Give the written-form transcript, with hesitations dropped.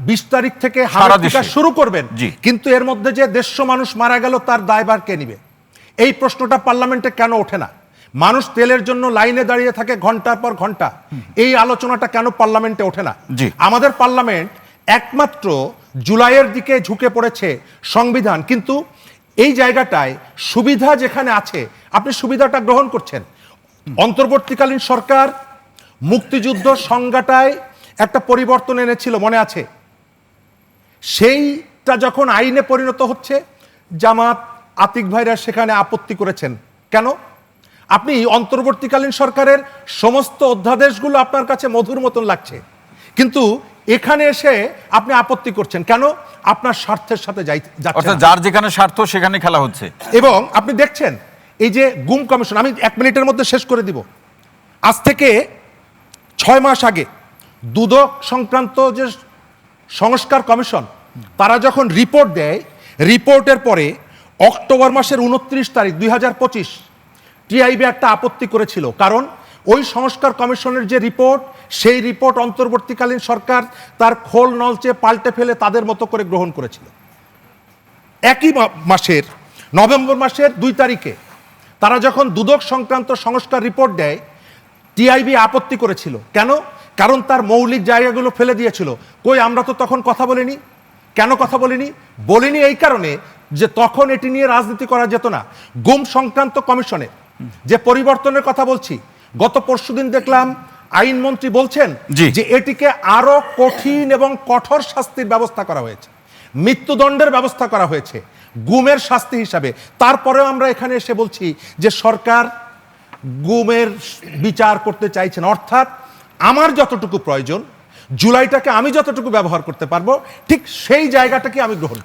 20 তারিখ থেকে শুরু করবেন, কিন্তু এর মধ্যে যে 150 মানুষ মারা গেল তার দায়ভার কে নিবে? এই প্রশ্নটা পার্লামেন্টে কেন ওঠে না? মানুষ তেলের জন্য লাইনে দাঁড়িয়ে থাকে ঘন্টার পর ঘন্টা, এই আলোচনাটা কেন পার্লামেন্টে ওঠে না? আমাদের পার্লামেন্ট একমাত্র জুলাইয়ের দিকে ঝুঁকে পড়েছে সংবিধান, কিন্তু এই জায়গাটায় সুবিধা যেখানে আছে আপনি সুবিধাটা গ্রহণ করছেন। অন্তর্বর্তীকালীন সরকার মুক্তিযুদ্ধ সংজ্ঞাটায় একটা পরিবর্তন এনেছিল, মনে আছে? সেইটা যখন আইনে পরিণত হচ্ছে, জামাত আতিক ভাইরা সেখানে আপত্তি করেছেন। কেন? আপনি অন্তর্বর্তীকালীন সরকারের সমস্ত অধ্যাদেশগুলো আপনার কাছে মধুর মতন লাগছে, কিন্তু এখানে এসে আপনি আপত্তি করছেন কেন? আপনার স্বার্থের সাথে যাচ্ছে, যার যেখানে স্বার্থ সেখানে খেলা হচ্ছে। এবং আপনি দেখছেন এই যে গুম কমিশন, আমি 1 মিনিটের মধ্যে শেষ করে দিব। আজ থেকে 6 মাস আগে দুদক সংক্রান্ত যে সংস্কার কমিশন, তারা যখন রিপোর্ট দেয়, রিপোর্টের পরে অক্টোবর মাসের 29 তারিখ 2025 টিআইবি একটা আপত্তি করেছিল, কারণ ওই সংস্কার কমিশনের যে রিপোর্ট, সেই রিপোর্ট অন্তর্বর্তীকালীন সরকার তার খোল নলচে পাল্টে ফেলে তাদের মতো করে গ্রহণ করেছিল। একই মাসের নভেম্বর মাসের 2 তারিখে তারা যখন দুদক সংক্রান্ত সংস্কার রিপোর্ট দেয়, টিআইবি আপত্তি করেছিল। কেন? কারণ তার মৌলিক জায়গাগুলো ফেলে দিয়েছিল। কই, আমরা তো তখন কথা বলিনি। কেন কথা বলিনি? এই কারণে যে তখন এটি নিয়ে রাজনীতি করা যেত না। গুম সংক্রান্ত কমিশনে যে পরিবর্তনের কথা বলছি, গত পরশুদিন দেখলাম আইনমন্ত্রী বলছেন যে এটিকে আরো কঠিন এবং কঠোর শাস্তির ব্যবস্থা করা হয়েছে, মৃত্যুদণ্ডের ব্যবস্থা করা হয়েছে গুমের শাস্তি হিসাবে। তারপরেও আমরা এখানে এসে বলছি যে সরকার গুমের বিচার করতে চাইছেন। অর্থাৎ আমার যতটুকু প্রয়োজন, জুলাইটাকে আমি যতটুকু ব্যবহার করতে পারবো, ঠিক সেই জায়গাটাকে আমি গ্রহণ